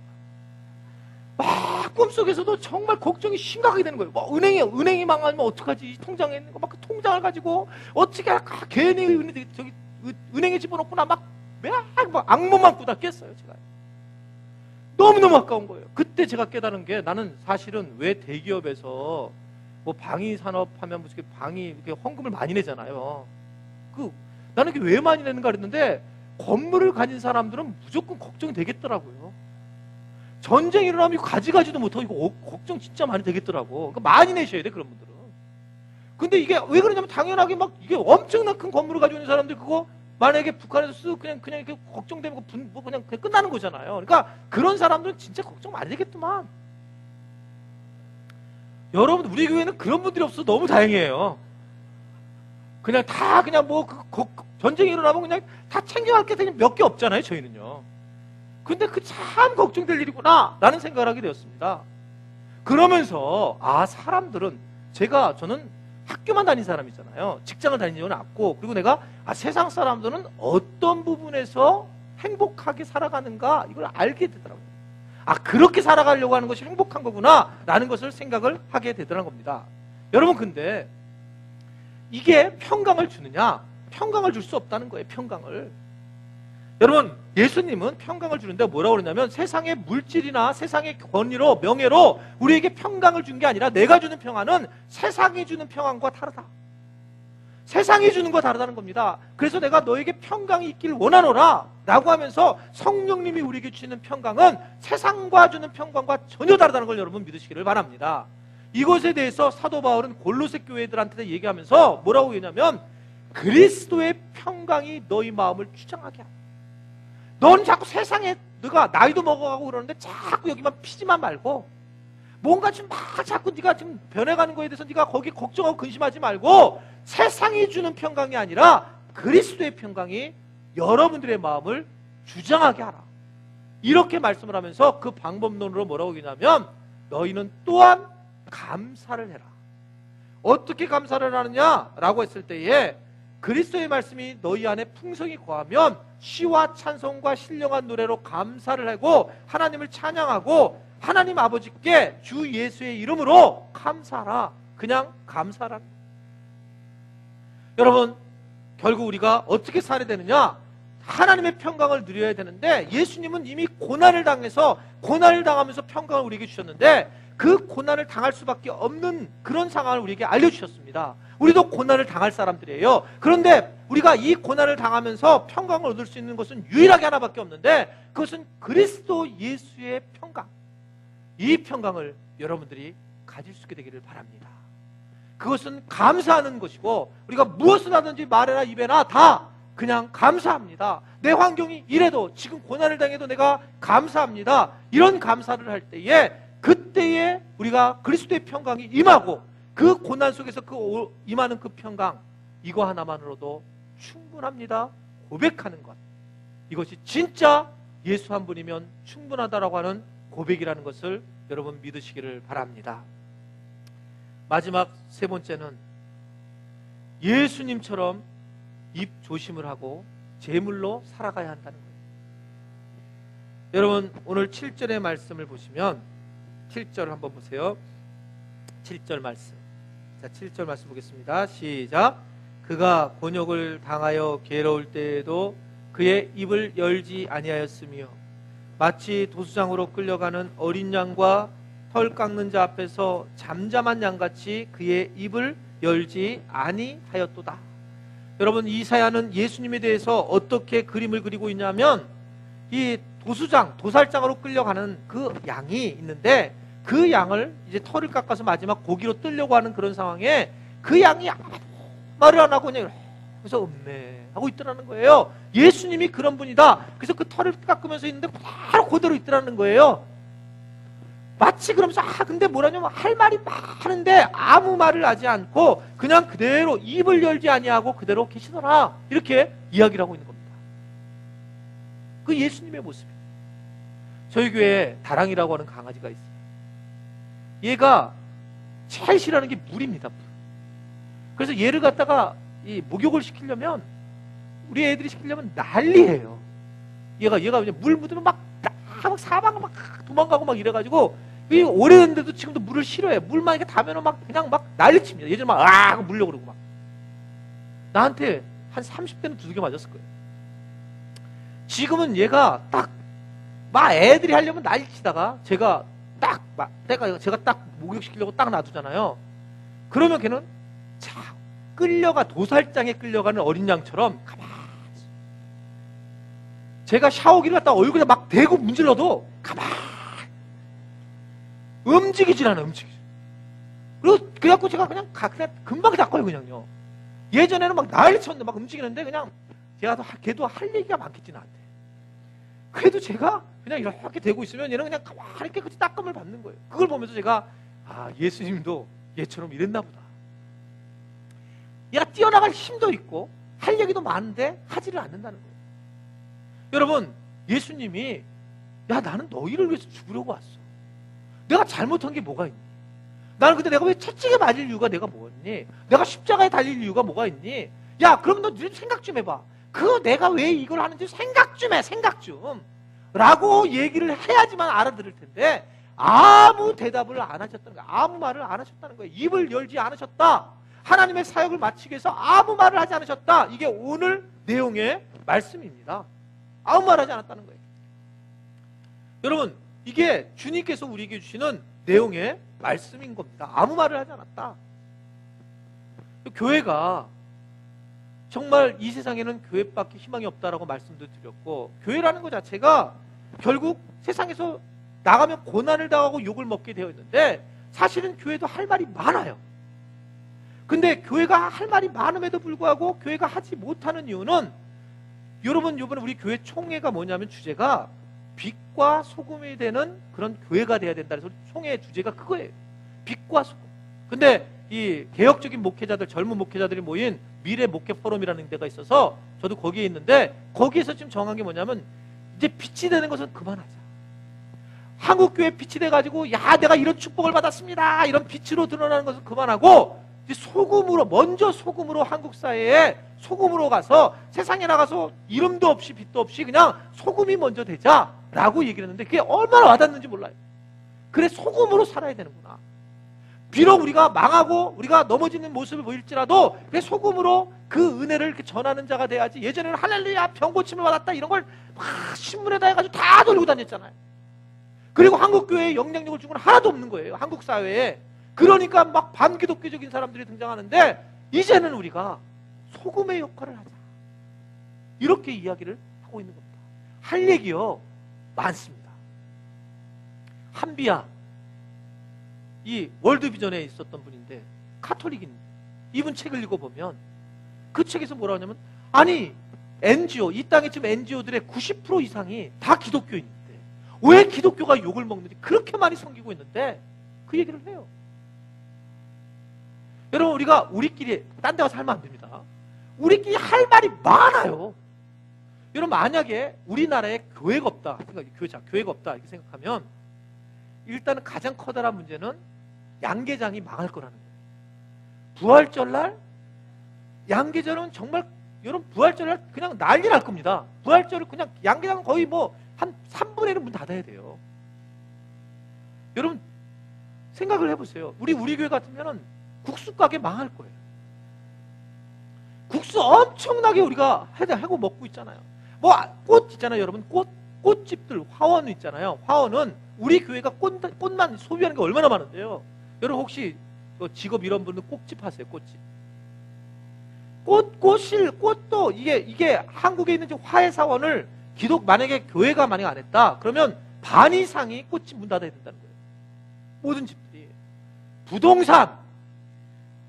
봐. 꿈속에서도 정말 걱정이 심각하게 되는 거예요. 뭐 은행이 망하면 어떡하지? 이 통장에 있는 거 막 그 통장을 가지고 어떻게 할까? 괜히 은행에 집어넣구나 막 악몽만 꾸다 깼어요. 제가 너무너무 아까운 거예요. 그때 제가 깨달은 게, 나는 사실은 왜 대기업에서 뭐 방위 산업 하면 무슨 방위 이렇게 헌금을 많이 내잖아요. 나는 이게 왜 많이 내는가 그랬는데, 건물을 가진 사람들은 무조건 걱정이 되겠더라고요. 전쟁이 일어나면 이거 가지가지도 못하고 이거 걱정 진짜 많이 되겠더라고. 그러니까 많이 내셔야 돼, 그런 분들은. 근데 이게 왜 그러냐면, 당연하게 막 이게 엄청난 큰 건물을 가지고 있는 사람들, 그거 만약에 북한에서 쓱 그냥 이렇게 걱정되면 그냥 끝나는 거잖아요. 그러니까 그런 사람들은 진짜 걱정 많이 되겠더만. 여러분, 우리 교회는 그런 분들이 없어서 너무 다행이에요. 그냥 다 그냥 뭐 전쟁이 일어나면 그냥 다 챙겨갈 게 몇 개 없잖아요, 저희는요. 근데 참 걱정될 일이구나 라는 생각을 하게 되었습니다. 그러면서 사람들은, 저는 학교만 다닌 사람이잖아요. 직장을 다닌 적은 없고, 그리고 내가 세상 사람들은 어떤 부분에서 행복하게 살아가는가 이걸 알게 되더라고요. 그렇게 살아가려고 하는 것이 행복한 거구나 라는 것을 생각을 하게 되더라는 겁니다. 여러분, 근데 이게 평강을 주느냐? 평강을 줄 수 없다는 거예요. 평강을. 여러분, 예수님은 평강을 주는데 뭐라고 그러냐면, 세상의 물질이나 세상의 권위로, 명예로 우리에게 평강을 준 게 아니라, 내가 주는 평안은 세상이 주는 평안과 다르다. 세상이 주는 것과 다르다는 겁니다. 그래서 내가 너에게 평강이 있길 원하노라 라고 하면서, 성령님이 우리에게 주시는 평강은 세상과 주는 평강과 전혀 다르다는 걸 여러분 믿으시기를 바랍니다. 이것에 대해서 사도 바울은 골로새 교회들한테 얘기하면서 뭐라고 했냐면, 그리스도의 평강이 너희 마음을 주장하게 하라. 넌 자꾸 세상에, 네가 나이도 먹어가고 그러는데 자꾸 여기만 피지만 말고, 뭔가 좀 막 자꾸 네가 지금 변해가는 거에 대해서 네가 거기 걱정하고 근심하지 말고, 세상이 주는 평강이 아니라 그리스도의 평강이 여러분들의 마음을 주장하게 하라. 이렇게 말씀을 하면서 그 방법론으로 뭐라고 하냐면, 너희는 또한 감사를 해라. 어떻게 감사를 하느냐라고 했을 때에, 그리스도의 말씀이 너희 안에 풍성히 거하면 시와 찬송과 신령한 노래로 감사를 하고 하나님을 찬양하고 하나님 아버지께 주 예수의 이름으로 감사하라. 그냥 감사하라. 여러분, 결국 우리가 어떻게 살아야 되느냐? 하나님의 평강을 누려야 되는데, 예수님은 이미 고난을 당하면서 평강을 우리에게 주셨는데, 그 고난을 당할 수밖에 없는 그런 상황을 우리에게 알려주셨습니다. 우리도 고난을 당할 사람들이에요. 그런데 우리가 이 고난을 당하면서 평강을 얻을 수 있는 것은 유일하게 하나밖에 없는데, 그것은 그리스도 예수의 평강. 이 평강을 여러분들이 가질 수 있게 되기를 바랍니다. 그것은 감사하는 것이고, 우리가 무엇을 하든지 말이나 입에나 다 그냥 감사합니다. 내 환경이 이래도, 지금 고난을 당해도 내가 감사합니다. 이런 감사를 할 때에, 그때에 우리가 그리스도의 평강이 임하고, 그 고난 속에서 임하는 그 평강, 이거 하나만으로도 충분합니다. 고백하는 것, 이것이 진짜 예수 한 분이면 충분하다라고 하는 고백이라는 것을 여러분 믿으시기를 바랍니다. 마지막 세 번째는, 예수님처럼 입 조심을 하고 제물로 살아가야 한다는 거예요. 여러분, 오늘 7절의 말씀을 보시면, 7절 한번 보세요. 7절 말씀. 자, 7절 말씀 보겠습니다. 시작. 그가 곤욕을 당하여 괴로울 때에도 그의 입을 열지 아니하였으며, 마치 도수장으로 끌려가는 어린 양과 털 깎는 자 앞에서 잠잠한 양같이 그의 입을 열지 아니하였도다. 여러분, 이사야는 예수님에 대해서 어떻게 그림을 그리고 있냐면, 이 도살장으로 끌려가는 그 양이 있는데, 그 양을 이제 털을 깎아서 마지막 고기로 뜨려고 하는 그런 상황에, 그 양이 아무 말을 안 하고 그냥 그래서 없네 하고 있더라는 거예요. 예수님이 그런 분이다. 그래서 그 털을 깎으면서 있는데 바로 그대로 있더라는 거예요. 마치 그러면서 근데 뭐라냐면 할 말이 많은데 아무 말을 하지 않고 그냥 그대로 입을 열지 아니하고 그대로 계시더라. 이렇게 이야기를 하고 있는 겁니다. 그 예수님의 모습이에요. 저희 교회에 다랑이라고 하는 강아지가 있어요. 얘가 제일 싫어하는 게 물입니다. 물. 그래서 얘를 갖다가 이 목욕을 시키려면 우리 애들이 시키려면 난리예요. 얘가 그냥 물 묻으면 막 사방을 막 도망가고 막 이래가지고 오래됐는데도 지금도 물을 싫어해. 물만 이렇게 닿으면 막 그냥 막 난리칩니다. 예전에 막 하고 물려고 그러고 막. 나한테 한 30대는 두들겨 맞았을 거예요. 지금은 얘가 딱 막 애들이 하려면 난리치다가 제가 딱 목욕시키려고 딱 놔두잖아요. 그러면 걔는 끌려가 도살장에 끌려가는 어린 양처럼 가만히 있어. 제가 샤워기를 갖다 얼굴에 막 대고 문질러도 가만히 움직이질 않아. 그리고 그래갖고 제가 그냥 금방 닦아요. 그냥요. 예전에는 막 난리 쳤는데 막 움직이는데 그냥 걔도 할 얘기가 많겠지 나한테. 그래도 제가 그냥 이렇게 대고 있으면 얘는 그냥 가만히 깨끗이 닦음을 받는 거예요. 그걸 보면서 제가 예수님도 얘처럼 이랬나 보다. 얘가 뛰어나갈 힘도 있고 할 얘기도 많은데 하지를 않는다는 거예요. 여러분, 예수님이 나는 너희를 위해서 죽으려고 왔어. 내가 잘못한 게 뭐가 있니? 나는 근데 내가 왜 채찍에 맞을 이유가 내가 뭐였니? 내가 십자가에 달릴 이유가 뭐가 있니? 그럼 너 생각 좀 해봐. 내가 왜 이걸 하는지 생각 좀 해. 생각 좀. 라고 얘기를 해야지만 알아들을 텐데 아무 대답을 안 하셨다는 거예요. 아무 말을 안 하셨다는 거예요. 입을 열지 않으셨다. 하나님의 사역을 마치기 위해서 아무 말을 하지 않으셨다. 이게 오늘 내용의 말씀입니다. 아무 말 하지 않았다는 거예요. 여러분, 이게 주님께서 우리에게 주시는 내용의 말씀인 겁니다. 아무 말을 하지 않았다. 교회가 정말 이 세상에는 교회밖에 희망이 없다라고 말씀도 드렸고, 교회라는 것 자체가 결국 세상에서 나가면 고난을 당하고 욕을 먹게 되어 있는데 사실은 교회도 할 말이 많아요. 근데 교회가 할 말이 많음에도 불구하고 교회가 하지 못하는 이유는, 여러분 이번에 우리 교회 총회가 뭐냐면 주제가 빛과 소금이 되는 그런 교회가 돼야 된다. 그래서 총회 주제가 그거예요. 빛과 소금. 근데 이 개혁적인 목회자들, 젊은 목회자들이 모인 미래 목회 포럼이라는 데가 있어서 저도 거기에 있는데, 거기에서 지금 정한 게 뭐냐면 이제 빛이 되는 것은 그만하자. 한국교회 빛이 돼가지고 내가 이런 축복을 받았습니다, 이런 빛으로 드러나는 것은 그만하고 이제 소금으로 한국 사회에 소금으로 가서 세상에 나가서 이름도 없이 빛도 없이 그냥 소금이 먼저 되자라고 얘기를 했는데 그게 얼마나 와닿는지 몰라요. 그래, 소금으로 살아야 되는구나. 비록 우리가 망하고 우리가 넘어지는 모습을 보일지라도 그래, 소금으로 그 은혜를 이렇게 전하는 자가 돼야지. 예전에는 할렐루야 병 고침을 받았다 이런 걸 막 신문에다 해가지고 다 돌리고 다녔잖아요. 그리고 한국교회에 영향력을 준 건 하나도 없는 거예요. 한국 사회에. 그러니까 막 반기독교적인 사람들이 등장하는데 이제는 우리가 소금의 역할을 하자, 이렇게 이야기를 하고 있는 겁니다. 할 얘기요 많습니다. 한비야, 이 월드비전에 있었던 분인데 카톨릭인 이분 책을 읽어보면 그 책에서 뭐라 하냐면, 아니 NGO, 이 땅에 지금 NGO들의 90% 이상이 다 기독교인인데 왜 기독교가 욕을 먹는지, 그렇게 많이 섬기고 있는데 그 얘기를 해요. 여러분, 우리끼리 딴 데 가서 살면 안 됩니다. 우리끼리 할 말이 많아요. 여러분, 만약에 우리나라에 교회가 없다, 교회가 없다 이렇게 생각하면 일단은 가장 커다란 문제는 양계장이 망할 거라는 거예요. 부활절날 양계절은 정말, 여러분 부활절날 그냥 난리 날 겁니다. 부활절을 그냥 양계장은 거의 한 3분의 1은 문 닫아야 돼요. 여러분 생각을 해보세요. 우리 교회 같으면은 국수 가게 망할 거예요. 국수 엄청나게 우리가 하고 먹고 있잖아요. 꽃 있잖아요, 여러분. 꽃집들, 화원 있잖아요. 화원은 우리 교회가 꽃만 소비하는 게 얼마나 많은데요. 여러분 혹시 직업 이런 분들 꽃집 하세요? 꽃집. 꽃도 이게 한국에 있는 화해사원을 만약에 교회가 만약 안 했다 그러면 반 이상이 꽃집 문 닫아야 된다는 거예요. 모든 집들이. 부동산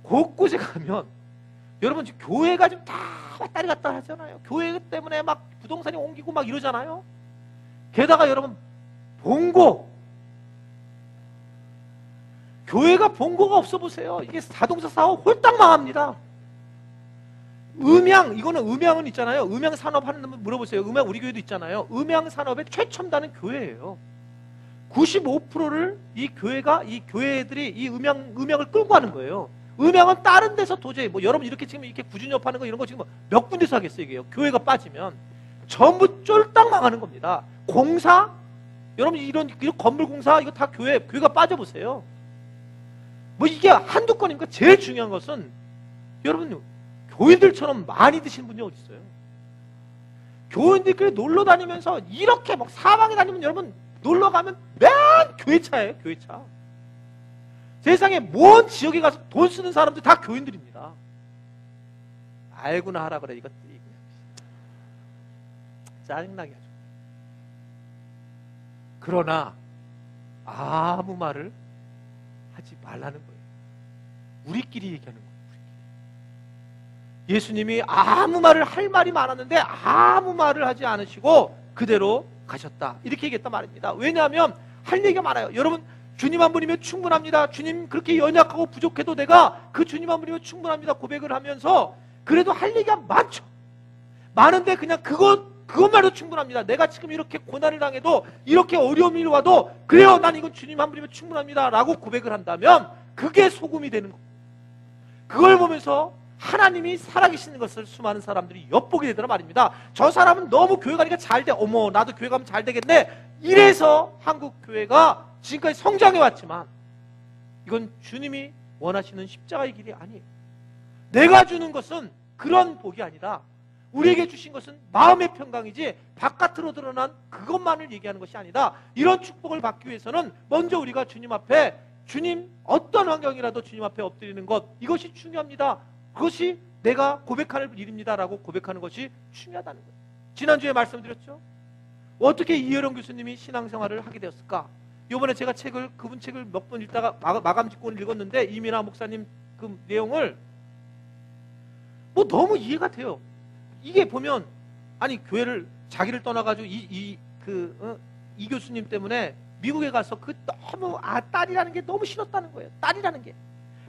곳곳에 가면 여러분 지금 교회가 지금 다 왔다리 갔다 하잖아요. 교회 때문에 막 부동산이 옮기고 막 이러잖아요. 게다가 여러분 봉고, 교회가 봉고가 없어 보세요. 이게 자동차 사업 홀딱 망합니다. 이거는 있잖아요. 음향 산업 하는 분 물어보세요. 우리 교회도 있잖아요. 음향 산업의 최첨단은 교회예요. 95%를 이 교회들이 이 음향을 끌고 하는 거예요. 음향은 다른 데서 도저히, 여러분 이렇게 지금 이렇게 구준협하는 거 이런 거 지금 몇 군데서 하겠어요, 이게요. 교회가 빠지면. 전부 쫄딱 망하는 겁니다. 공사? 여러분 이런 건물 공사, 이거 다 교회가 빠져보세요. 이게 한두 건입니까? 제일 중요한 것은, 여러분, 교인들처럼 많이 드시는 분이 어디 있어요? 교인들끼리 놀러 다니면서 이렇게 막 사방에 다니면 여러분 놀러 가면 맨 교회차예요, 교회차. 세상에 뭔 지역에 가서 돈 쓰는 사람들 다 교인들입니다. 알구나 하라 그래, 이것들이. 짜증나게 하죠. 그러나 아무 말을 하지 말라는 거예요. 우리끼리 얘기하는 거예요. 예수님이 아무 말을 할 말이 많았는데 아무 말을 하지 않으시고 그대로 가셨다, 이렇게 얘기했단 말입니다. 왜냐하면 할 얘기가 많아요. 여러분, 주님 한 분이면 충분합니다. 주님 그렇게 연약하고 부족해도 내가 그 주님 한 분이면 충분합니다 고백을 하면서 그래도 할 얘기가 많죠. 많은데 그냥 그것만으로 충분합니다. 내가 지금 이렇게 고난을 당해도 이렇게 어려움이 와도 그래요, 난 이건 주님 한 분이면 충분합니다 라고 고백을 한다면 그게 소금이 되는 거예요. 그걸 보면서 하나님이 살아계시는 것을 수많은 사람들이 엿보게 되더란 말입니다. 저 사람은 너무 교회 가니까 잘 돼. 어머, 나도 교회 가면 잘 되겠네. 이래서 한국 교회가 지금까지 성장해 왔지만 이건 주님이 원하시는 십자가의 길이 아니에요. 내가 주는 것은 그런 복이 아니라 우리에게 주신 것은 마음의 평강이지 바깥으로 드러난 그것만을 얘기하는 것이 아니다. 이런 축복을 받기 위해서는 먼저 우리가 주님 앞에, 주님 어떤 환경이라도 주님 앞에 엎드리는 것, 이것이 중요합니다. 그것이 내가 고백할 일입니다 라고 고백하는 것이 중요하다는 거예요. 지난주에 말씀드렸죠. 어떻게 이혜령 교수님이 신앙생활을 하게 되었을까? 이번에 제가 그분 책을 몇 번 읽다가 마감 직권을 읽었는데, 이민아 목사님 그 내용을 너무 이해가 돼요. 이게 보면, 아니 교회를 자기를 떠나가지고 이 교수님 때문에 미국에 가서 너무 딸이라는 게 너무 싫었다는 거예요. 딸이라는 게.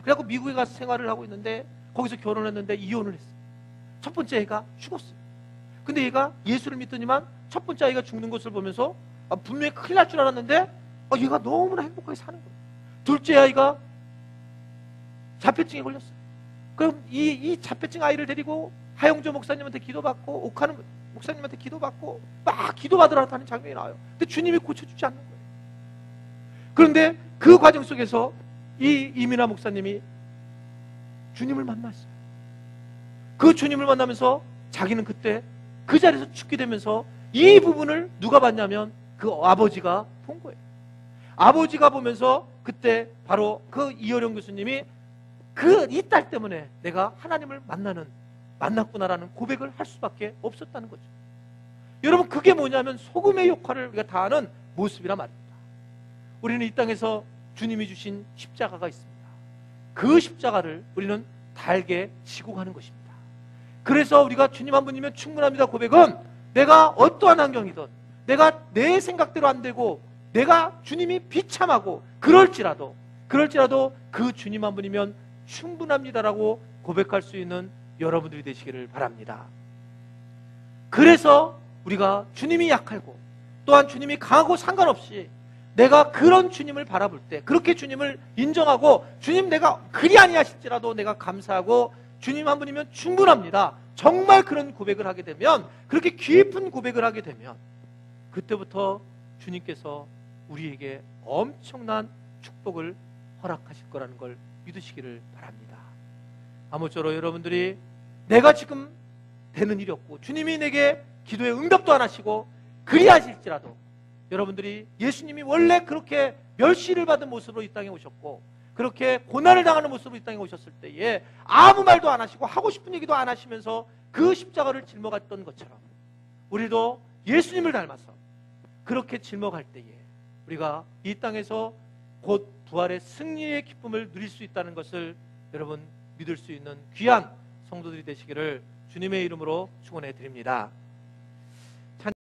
그래갖고 미국에 가서 생활을 하고 있는데 거기서 결혼했는데 이혼을 했어요. 첫 번째 아이가 죽었어요. 근데 얘가 예수를 믿더니만 첫 번째 아이가 죽는 것을 보면서 분명히 큰일 날 줄 알았는데 얘가 너무나 행복하게 사는 거예요. 둘째 아이가 자폐증에 걸렸어요. 그럼 이 자폐증 아이를 데리고 하영조 목사님한테 기도받고 옥하는 목사님한테 기도받고 막 기도받으러 하는 장면이 나와요. 근데 주님이 고쳐주지 않는 거예요. 그런데 그 과정 속에서 이 이민아 목사님이 주님을 만났어요. 그 주님을 만나면서 자기는 그때 그 자리에서 죽게 되면서 이 부분을 누가 봤냐면 그 아버지가 본 거예요. 아버지가 보면서 그때 바로 그 이효령 교수님이 이 딸 때문에 내가 하나님을 만났구나라는 고백을 할 수밖에 없었다는 거죠. 여러분, 그게 뭐냐면 소금의 역할을 우리가 다하는 모습이란 말입니다. 우리는 이 땅에서 주님이 주신 십자가가 있습니다. 그 십자가를 우리는 달게 지고 가는 것입니다. 그래서 우리가 주님 한 분이면 충분합니다 고백은 내가 어떠한 환경이든 내가 내 생각대로 안 되고 내가 주님이 비참하고 그럴지라도 그 주님 한 분이면 충분합니다라고 고백할 수 있는 여러분들이 되시기를 바랍니다. 그래서 우리가 주님이 약하고 또한 주님이 강하고 상관없이 내가 그런 주님을 바라볼 때 그렇게 주님을 인정하고 주님 내가 그리 아니하실지라도 내가 감사하고 주님 한 분이면 충분합니다. 정말 그런 고백을 하게 되면, 그렇게 깊은 고백을 하게 되면 그때부터 주님께서 우리에게 엄청난 축복을 허락하실 거라는 걸 믿으시기를 바랍니다. 아무쪼록 여러분들이 내가 지금 되는 일이 없고 주님이 내게 기도에 응답도 안 하시고 그리하실지라도 여러분들이 예수님이 원래 그렇게 멸시를 받은 모습으로 이 땅에 오셨고 그렇게 고난을 당하는 모습으로 이 땅에 오셨을 때에 아무 말도 안 하시고 하고 싶은 얘기도 안 하시면서 그 십자가를 짊어갔던 것처럼 우리도 예수님을 닮아서 그렇게 짊어갈 때에 우리가 이 땅에서 곧 부활의 승리의 기쁨을 누릴 수 있다는 것을 여러분 믿을 수 있는 귀한 성도들이 되시기를 주님의 이름으로 축원해 드립니다.